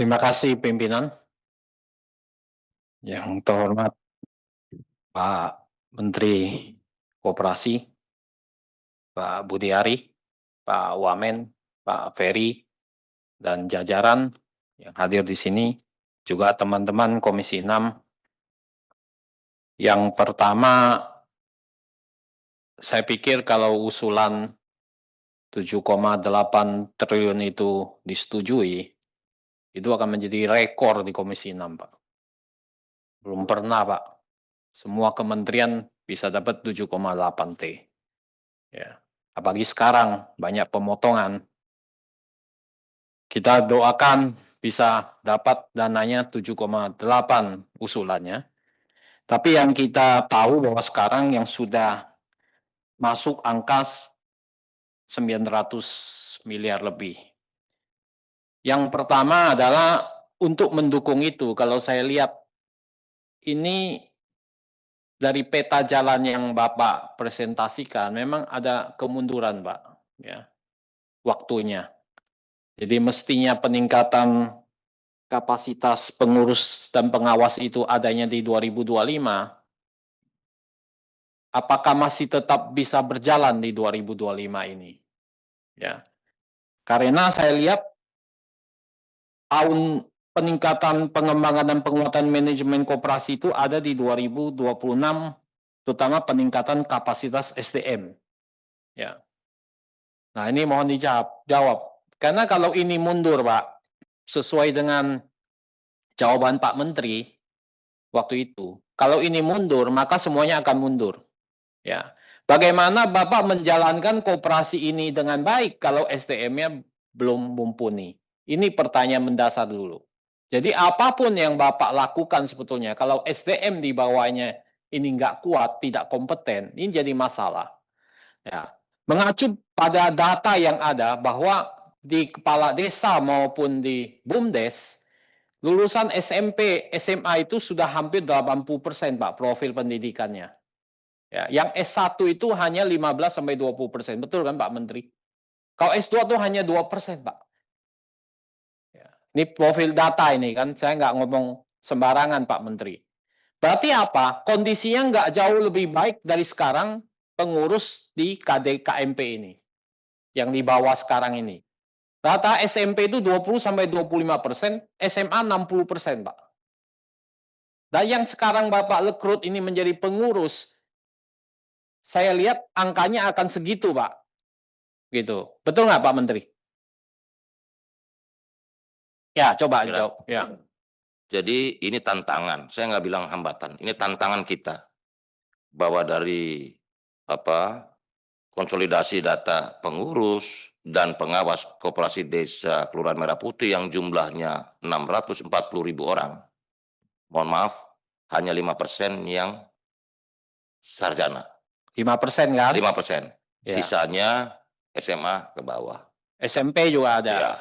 Terima kasih pimpinan. Yang terhormat Pak Menteri Koperasi, Pak Budi Ari, Pak Wamen, Pak Ferry, dan jajaran yang hadir di sini, juga teman-teman Komisi 6. Yang pertama, saya pikir kalau usulan 7,8 triliun itu disetujui, itu akan menjadi rekor di Komisi 6, Pak. Belum pernah, Pak. Semua kementerian bisa dapat 7,8 T. Ya. Apalagi sekarang banyak pemotongan. Kita doakan bisa dapat dananya 7,8 usulannya. Tapi yang kita tahu bahwa sekarang yang sudah masuk angka 900 miliar lebih. Yang pertama adalah untuk mendukung itu, kalau saya lihat ini dari peta jalan yang Bapak presentasikan, memang ada kemunduran, Pak, ya, waktunya. Jadi mestinya peningkatan kapasitas pengurus dan pengawas itu adanya di 2025, apakah masih tetap bisa berjalan di 2025 ini? Ya, karena saya lihat tahun peningkatan pengembangan dan penguatan manajemen koperasi itu ada di 2026, terutama peningkatan kapasitas SDM. Ya. Nah, ini mohon dijawab. Karena kalau ini mundur, Pak, sesuai dengan jawaban Pak Menteri waktu itu, kalau ini mundur, maka semuanya akan mundur. Ya. Bagaimana Bapak menjalankan koperasi ini dengan baik kalau SDM-nya belum mumpuni? Ini pertanyaan mendasar dulu. Jadi apapun yang Bapak lakukan sebetulnya, kalau SDM di bawahnya ini nggak kuat, tidak kompeten, ini jadi masalah. Ya. Mengacu pada data yang ada bahwa di kepala desa maupun di BUMDes, lulusan SMP, SMA itu sudah hampir 80%, Pak, profil pendidikannya. Ya, yang S1 itu hanya 15-20%. Betul kan, Pak Menteri? Kalau S2 itu hanya 2%, Pak. Ya. Ini profil data ini kan, saya nggak ngomong sembarangan, Pak Menteri. Berarti apa? Kondisinya nggak jauh lebih baik dari sekarang pengurus di KDKMP ini, yang di bawah sekarang ini. Rata SMP itu 20-25%, SMA 60%, Pak. Dan yang sekarang Bapak rekrut ini menjadi pengurus, saya lihat angkanya akan segitu, Pak. Gitu. Betul nggak, Pak Menteri? Ya, coba dijawab. Ya. Jadi ini tantangan, saya nggak bilang hambatan, ini tantangan kita. Bahwa dari konsolidasi data pengurus dan pengawas koperasi desa Kelurahan Merah Putih yang jumlahnya 640.000 orang. Mohon maaf, hanya 5% yang sarjana. 5% kan? 5%. Ya. Sisanya SMA ke bawah. SMP juga ada. Ya.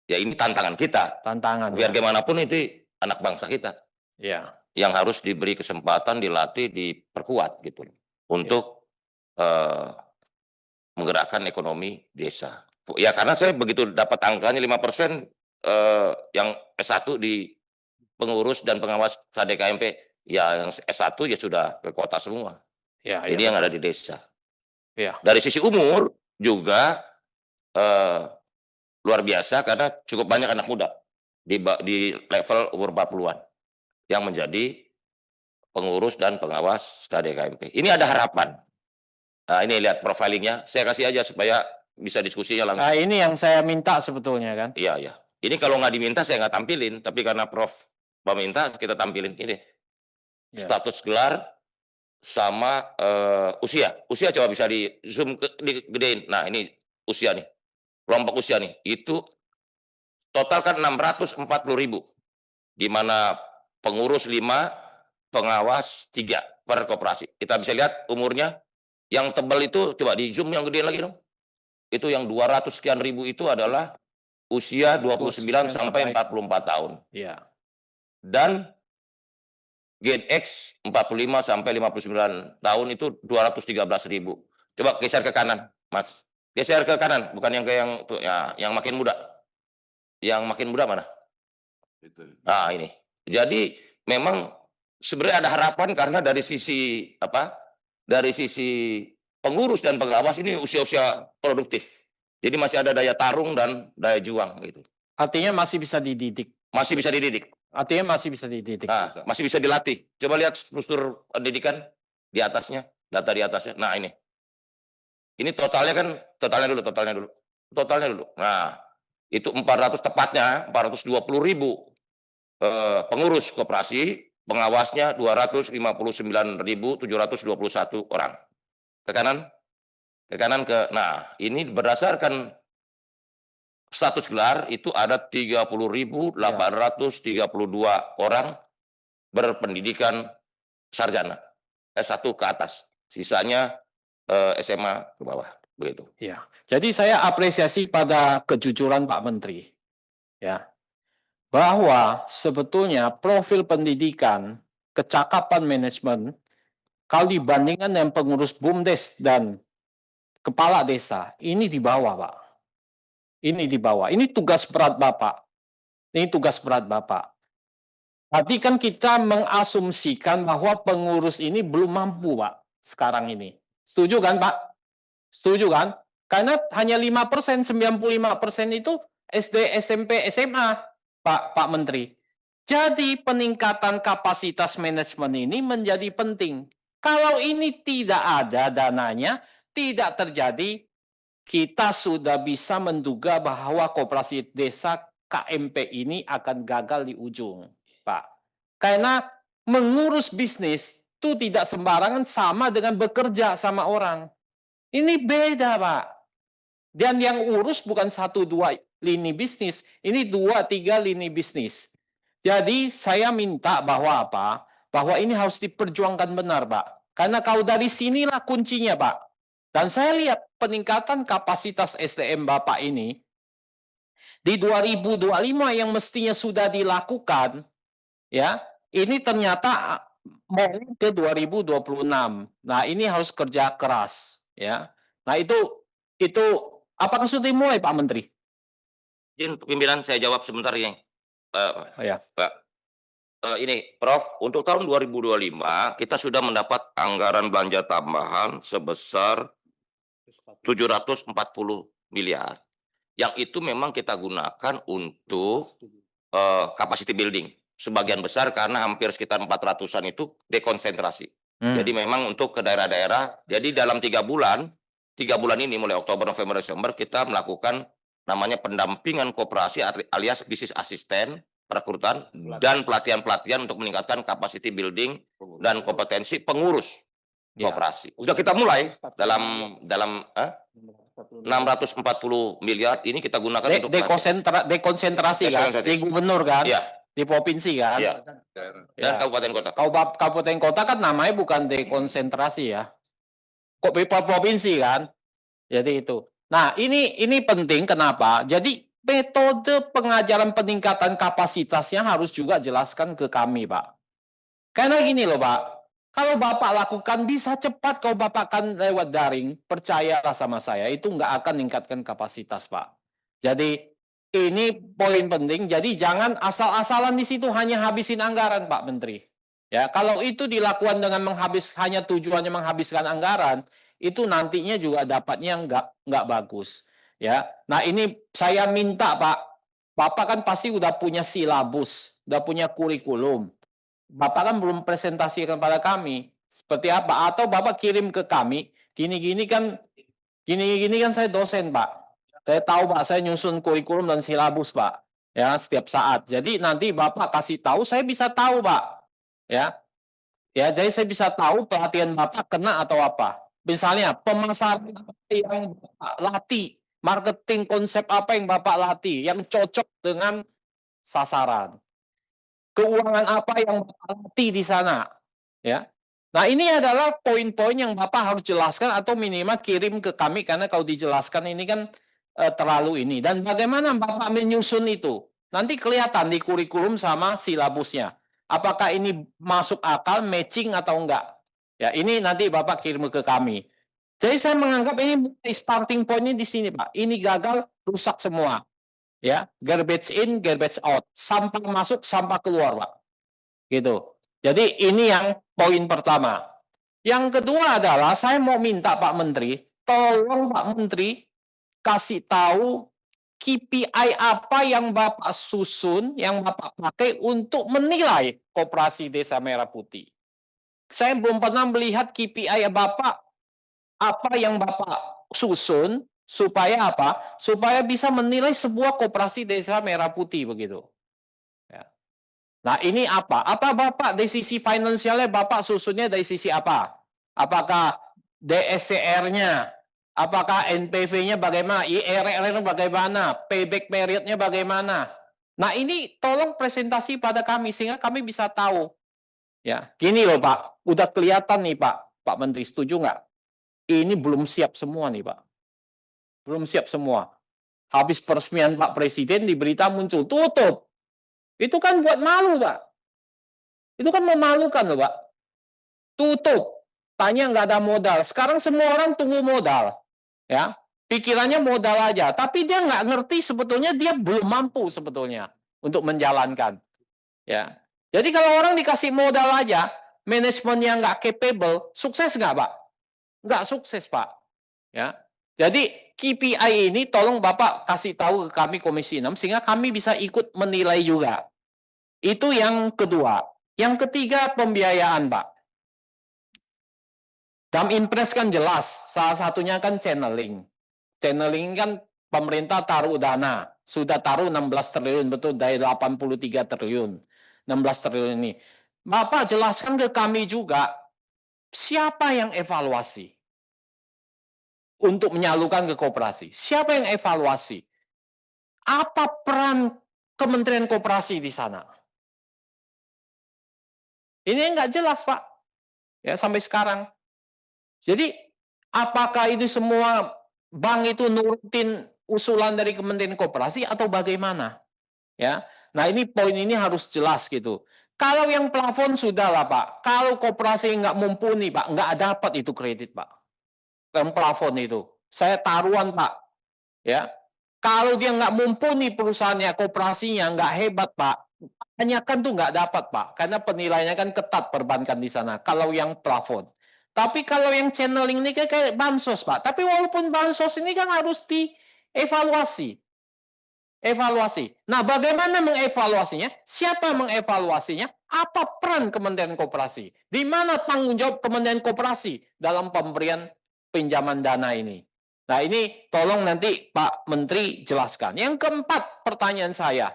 Ya ini tantangan kita. Tantangan. Biar gimana pun itu anak bangsa kita. Ya. Yang harus diberi kesempatan, dilatih, diperkuat gitu untuk menggerakkan ekonomi desa. Ya karena saya begitu dapat angkanya 5% yang S1 di pengurus dan pengawas KDKMP, ya yang S1 ya sudah ke kota semua. Ya, Ini ya, yang betul. ada di desa. Ya. Dari sisi umur juga luar biasa karena cukup banyak anak muda di level umur 40-an yang menjadi pengurus dan pengawas KDKMP. Ini ada harapan. Nah, ini lihat profilingnya, saya kasih aja supaya bisa diskusinya langsung. Nah, ini yang saya minta sebetulnya kan. Iya, iya. Ini kalau nggak diminta saya nggak tampilin, tapi karena Prof meminta kita tampilin ini. Ya. Status gelar sama usia. Usia coba bisa di zoom digedein. Nah, ini usia nih. Kelompok usia nih. Itu total kan 640.000. Di mana pengurus 5, pengawas 3 per koperasi. Kita bisa lihat umurnya. Yang tebal itu coba di zoom yang gedein lagi dong. Itu yang 200 sekian ribu itu adalah usia 29 sampai 44 tahun. Iya. Dan Gen X 45 sampai 59 tahun itu 213.000. Coba geser ke kanan, Mas. Geser ke kanan, bukan yang ke yang tuh ya, yang makin muda. Yang makin muda mana? Nah, ini. Jadi memang sebenarnya ada harapan karena dari sisi apa? Dari sisi pengurus dan pengawas ini usia-usia produktif. Jadi masih ada daya tarung dan daya juang gitu. Artinya masih bisa dididik. Masih bisa dididik. Artinya masih bisa dididik. Nah, masih bisa dilatih. Coba lihat struktur pendidikan di atasnya, data di atasnya. Nah, ini. Ini totalnya kan totalnya dulu. Nah, itu 400 tepatnya 420.000 pengurus koperasi, pengawasnya 259.721 orang. Ke kanan, nah ini berdasarkan status gelar itu ada 30.832 orang berpendidikan sarjana, S1 ke atas. Sisanya SMA ke bawah, begitu. Ya, jadi saya apresiasi pada kejujuran Pak Menteri, ya, bahwa sebetulnya profil pendidikan, kecakapan manajemen, kalau dibandingkan dengan pengurus BUMDes dan kepala desa, ini di bawah, Pak. Ini di bawah. Ini tugas berat Bapak. Ini tugas berat Bapak. Tadi kan kita mengasumsikan bahwa pengurus ini belum mampu, Pak, sekarang ini. Setuju kan, Pak? Setuju kan? Karena hanya 5%, 95% itu SD, SMP, SMA, Pak Menteri. Jadi peningkatan kapasitas manajemen ini menjadi penting. Kalau ini tidak ada dananya, tidak terjadi, kita sudah bisa menduga bahwa koperasi desa KMP ini akan gagal di ujung, Pak. Karena mengurus bisnis itu tidak sembarangan sama dengan bekerja sama orang. Ini beda, Pak. Dan yang urus bukan 1-2 lini bisnis, ini 2-3 lini bisnis. Jadi saya minta bahwa apa? Bahwa ini harus diperjuangkan benar, Pak. Karena kalau dari sinilah kuncinya, Pak. Dan saya lihat peningkatan kapasitas SDM Bapak ini di 2025 yang mestinya sudah dilakukan, ya, ini ternyata mau ke 2026. Nah, ini harus kerja keras, ya. Nah, itu apakah sudah dimulai, Pak Menteri? Izin pimpinan saya jawab sebentar ya. Oh, ya. Pak. Ini Prof, untuk tahun 2025 kita sudah mendapat anggaran belanja tambahan sebesar 740 miliar. Yang itu memang kita gunakan untuk capacity building. Sebagian besar karena hampir sekitar 400-an itu dekonsentrasi. Jadi memang untuk ke daerah-daerah. Jadi dalam 3 bulan ini mulai Oktober, November, Desember kita melakukan namanya pendampingan koperasi alias bisnis asisten, perekrutan dan pelatihan-pelatihan untuk meningkatkan capacity building dan kompetensi pengurus koperasi. Sudah kita mulai dalam 640 miliar ini kita gunakan untuk dekonsentrasi kan, di gubernur kan, Iya. di provinsi kan, Iya. Dan kabupaten kota. Kabupaten kota kan namanya bukan dekonsentrasi ya, kok provinsi kan, jadi itu. Nah ini penting kenapa? Jadi metode pengajaran peningkatan kapasitasnya harus juga jelaskan ke kami, Pak. Karena gini loh, Pak. Kalau Bapak lakukan bisa cepat, kalau Bapak kan lewat daring, percayalah sama saya, itu nggak akan meningkatkan kapasitas, Pak. Jadi ini poin penting. Jadi jangan asal-asalan di situ hanya habisin anggaran, Pak Menteri. Ya, kalau itu dilakukan dengan hanya tujuannya menghabiskan anggaran, itu nantinya juga dapatnya nggak bagus. Ya, nah ini saya minta Pak, Bapak kan pasti udah punya silabus, udah punya kurikulum. Bapak kan belum presentasikan pada kami seperti apa, atau Bapak kirim ke kami, gini-gini kan saya dosen, Pak. Saya tahu, Pak, saya nyusun kurikulum dan silabus, Pak. Ya, setiap saat. Jadi nanti Bapak kasih tahu, saya bisa tahu, Pak. Ya. Ya, jadi saya bisa tahu pelatihan Bapak kena atau apa. Misalnya pemasaran apa yang Bapak latih, marketing konsep apa yang Bapak latih yang cocok dengan sasaran. Keuangan apa yang Bapak latih di sana, ya. Nah, ini adalah poin-poin yang Bapak harus jelaskan atau minimal kirim ke kami karena kalau dijelaskan ini kan terlalu ini. Dan bagaimana Bapak menyusun itu? Nanti kelihatan di kurikulum sama silabusnya. Apakah ini masuk akal, matching atau enggak? Ya, ini nanti Bapak kirim ke kami. Jadi saya menganggap ini starting point-nya di sini, Pak. Ini gagal, rusak semua. Ya, garbage in, garbage out. Sampah masuk, sampah keluar, Pak. Gitu. Jadi ini yang poin pertama. Yang kedua adalah saya mau minta Pak Menteri, tolong Pak Menteri kasih tahu KPI apa yang Bapak susun, yang Bapak pakai untuk menilai Koperasi Desa Merah Putih. Saya belum pernah melihat KPI Bapak, apa yang Bapak susun, supaya apa? Supaya bisa menilai sebuah Koperasi Desa Merah Putih begitu. Ya. Nah ini apa? Apa Bapak dari sisi finansialnya Bapak susunnya dari sisi apa? Apakah DSCR-nya? Apakah NPV-nya bagaimana? IRR-nya bagaimana? Payback period-nya bagaimana? Nah ini tolong presentasi pada kami sehingga kami bisa tahu. Ya, gini loh Pak, udah kelihatan nih Pak Menteri, setuju nggak? Ini belum siap semua nih Pak, belum siap semua. Habis peresmian Pak Presiden di berita muncul tutup, itu kan buat malu Pak. Itu kan memalukan loh Pak. Tutup. Tanya nggak ada modal. Sekarang semua orang tunggu modal. Ya, pikirannya modal aja. Tapi dia nggak ngerti sebetulnya dia belum mampu sebetulnya untuk menjalankan. Ya. Jadi kalau orang dikasih modal aja, manajemennya nggak capable, sukses nggak Pak? Nggak sukses Pak. Ya. Jadi KPI ini tolong Bapak kasih tahu ke kami Komisi 6 sehingga kami bisa ikut menilai juga. Itu yang kedua. Yang ketiga pembiayaan Pak. Dalam impres kan jelas, salah satunya kan channeling. Channeling kan pemerintah taruh dana, sudah taruh 16 triliun, betul dari 83 triliun. 16 triliun ini. Bapak jelaskan ke kami juga, siapa yang evaluasi untuk menyalurkan ke koperasi? Siapa yang evaluasi? Apa peran Kementerian Koperasi di sana? Ini nggak jelas, Pak. Ya, sampai sekarang. Jadi, apakah itu semua bank itu nurutin usulan dari Kementerian Koperasi atau bagaimana? Ya. Nah, ini poin ini harus jelas gitu. Kalau yang plafon sudah lah, Pak. Kalau koperasi nggak mumpuni, Pak, nggak dapat itu kredit, Pak. Yang plafon itu. Saya taruhan, Pak. Ya. Kalau dia nggak mumpuni perusahaannya, koperasinya nggak hebat, Pak. Kebanyakan tuh nggak dapat, Pak. Karena penilaiannya kan ketat perbankan di sana. Kalau yang plafon. Tapi kalau yang channeling ini kayak bansos, Pak. Tapi walaupun bansos ini kan harus dievaluasi. Evaluasi. Nah, bagaimana mengevaluasinya? Siapa mengevaluasinya? Apa peran Kementerian Koperasi? Di mana tanggung jawab Kementerian Koperasi dalam pemberian pinjaman dana ini? Nah, ini tolong nanti Pak Menteri jelaskan. Yang keempat pertanyaan saya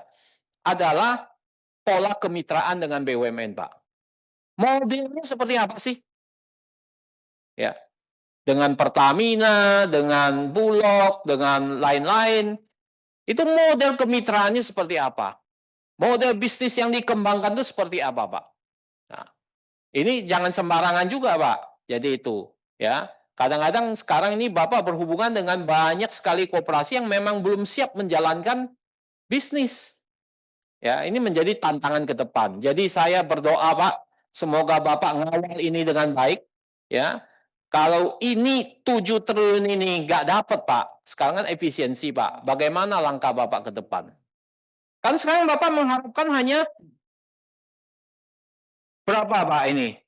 adalah pola kemitraan dengan BUMN, Pak. Modelnya seperti apa sih? Ya, dengan Pertamina, dengan Bulog, dengan lain-lain. Itu model kemitraannya seperti apa? Model bisnis yang dikembangkan itu seperti apa, Pak? Nah, ini jangan sembarangan juga, Pak. Jadi itu, ya. Kadang-kadang sekarang ini Bapak berhubungan dengan banyak sekali koperasi yang memang belum siap menjalankan bisnis. Ya, ini menjadi tantangan ke depan. Jadi saya berdoa, Pak, semoga Bapak ngawal ini dengan baik, ya. Kalau ini 7 triliun ini nggak dapat, Pak, sekarang kan efisiensi, Pak. Bagaimana langkah Bapak ke depan? Kan sekarang Bapak mengharapkan hanya berapa, Pak, ini?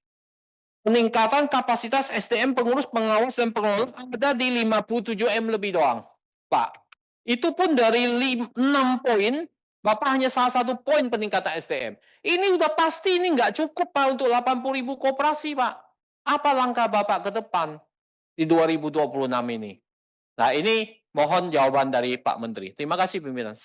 Peningkatan kapasitas SDM pengurus, pengawas, dan pengelola ada di 57M lebih doang, Pak. Itu pun dari 6 poin, Bapak hanya salah satu poin peningkatan SDM. Ini udah pasti ini nggak cukup, Pak, untuk 80.000 koperasi, Pak. Apa langkah Bapak ke depan di 2026 ini? Nah, ini mohon jawaban dari Pak Menteri. Terima kasih, pimpinan.